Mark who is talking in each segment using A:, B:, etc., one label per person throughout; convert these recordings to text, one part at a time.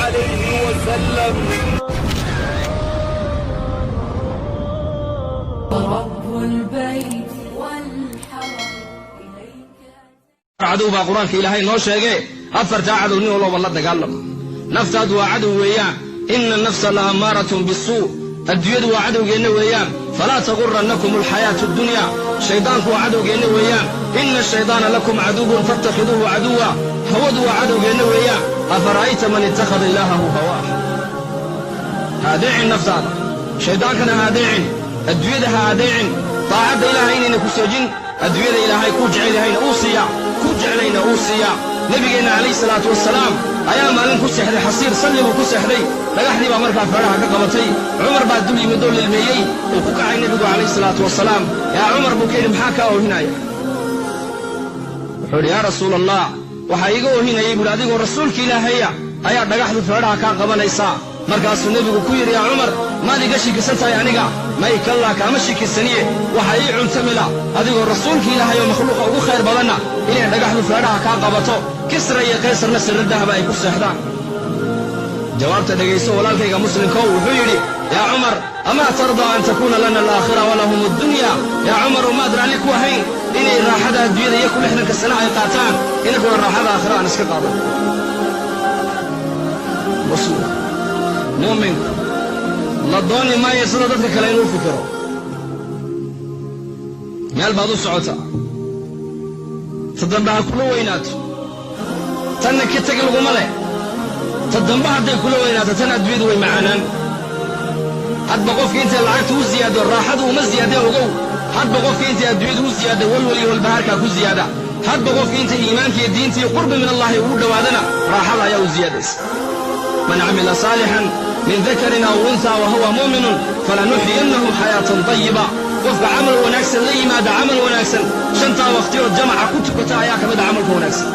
A: عليه وسلم.
B: رب البيت والحرم إليك
C: عدو قرآن في إلهي نو شيغي أفرتا عدو ني ولو والله دغالم نفتاد waa عدو weeyaan إن النفس لأمارة بالسوء الديد waa cadowgeena weeyaan فلا تغرنكم الحياة الدنيا شيطانك waa cadowgeena weeyaan إن الشيطان لكم عدو فاتخذوه عدوا هود waa cadowgeena weeyaan أفرأيت من اتخذ إلهه هواه هادع النفس هذا شيطانكنا هادع الديد هادع طاعة إلهي إنك سجن الديد إلهي كوجع إلهي أوصيا كوجع علينا أوصيا نبينا عليه الصلاة والسلام أيام مالين كسحري حصير صلي وكسحري لقحني بأمرك فرحة كقبطي عمر بعد دولي من دول الميي وكوكا النبي عليه الصلاة والسلام يا عمر بكير محاكا وهنايا وحول يا رسول الله وحايقو هنا يقول أديقو رسولك إلهية أيا لقحني فرحة كقبطي markaasuu nebigu ku yidhi yaa cumar maad iga shikisantahay aniga may kallaa kaama shikisaniye waxa ii cuntamila adigoo rasuulka ilaahay oo makhluuqa ugu khayr badanna inay dhagaxdu feedhaha kaa qabato kisra iyo qaysarna sirri dahaba ay ku seexdaan jawaabta dhegayso walaalkayga muslimkow wuxuu yidhi yaa cumar amaa tardaa an takuuna lana alaakhira walahum addunya yaa cumar umaad raalli ku ahayn inay raaxada adduunyada iyo ku lixdanka sana ay qaataan inaguna raaxada aakhira aan iska qaadan mu'minku la dooni maayo sida dadka kale inuu fikiro meel baad u socotaa ta dambe ha kula weynaato tanna ka tegi laguma leh ta dambe hadday kula weynaato tan adduunyadu way macaanaan hadba qofka intay lacagta u ziyaado raaxadu uma ziyaadee ogow hadba qofka intay adduunyadu u ziyaada walwaliyo walbahaarkaa ku ziyaada hadba qofka intay iimaanka iyo diinta iyo qurbi min allahi ugu dhowaadana raaxada ayaa u ziyaadaysa من عمل صالحا من ذكر أو أنثى وهو مؤمن فلنحيينه حياة طيبة وفق عمل ونكسا لي ماذا عمل ونكسا شنطة وقتي والجمع كتبتا ياك ماذا عمل ونكسا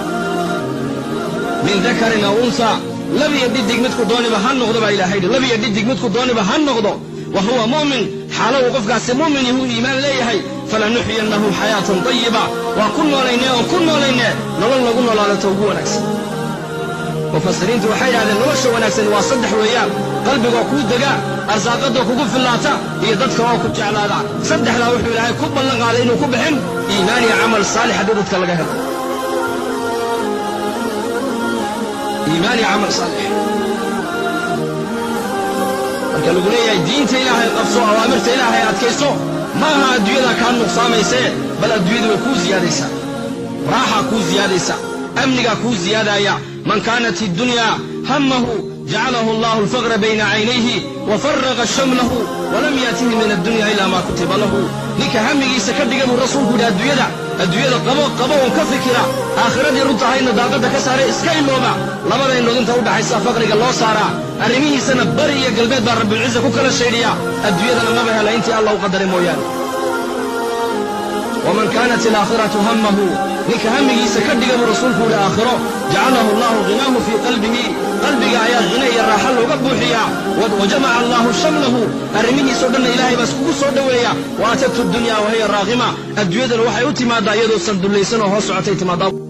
C: من ذكر أو أنثى لم يدد دقمتك دوني بهان نغضب إلى هيدا لم يدد دقمتك دوني بهان نغضب وهو مؤمن حاله وقفق مؤمن هو إيمان ليهي فلنحيينه حياة طيبة وكنا لينا نظل نقول لا توقوا نكسا مفسرين waxay yiraahdeen nolosha wanaagsan waa saddex weeyaan qalbiga ku daga arsaaqada kugu filaata iyo dadka oo ku jeclaada saddexda wuxuu ilaahay ku ballan qaaday inuu ku bixin iimaan iyo amal saalix dadka laga helo iimaan iyo amal saalix marka lagu leeyahay diinta ilaahay qabso awaamirta ilaahay adkayso ma aha adduunyada ka nuqsaamayse bal adduunyadu way ku ziyaadaysaa raaxa ku ziyaadaysaa amniga ku ziyaadaya من كانت الدنيا همه جعله الله الفقر بين عينيه وفرغ شمله ولم يأته من الدنيا إلا ما كتب له نك همه سكدق الرسول قد الدنيا قبو كفكرة آخرة رضا هاي نداقة كسارة اسكاي اللوبة لما إنه انت ودع حيسا فقرق الله سارة أرميه سنة برية قلبات بار رب العزة كوكلا الشيرية الدنيا لما بها لأنت الله قدر مويان ومن كانت الآخرة همه نك همه سكدق الرسول قد آخره جعله الله غناه في قلبه يا غني الراحل وقبوحيا وجمع الله شمله أرميه سودنا إلهي بس كو سودويا واتت الدنيا وهي راغمة الدنيا الوحي يتمادى يدو سند الليسان وهو سعتي تمادى